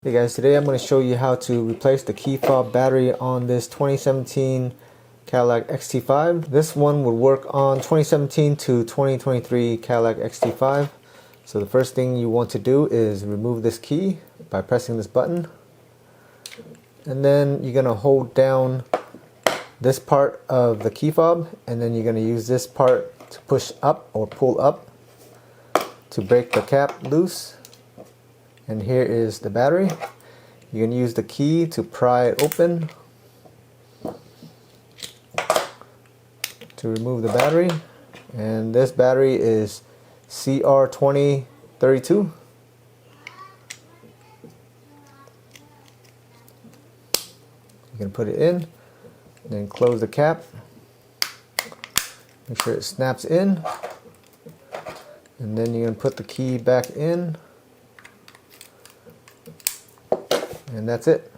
Hey guys, today I'm going to show you how to replace the key fob battery on this 2017 Cadillac XT5. This one would work on 2017 to 2023 Cadillac XT5. So the first thing you want to do is remove this key by pressing this button. And then you're going to hold down this part of the key fob, and then you're going to use this part to push up or pull up to break the cap loose. And here is the battery. You can use the key to pry it open to remove the battery. And this battery is CR2032. You can put it in, then close the cap. Make sure it snaps in. And then you're going to put the key back in. And that's it.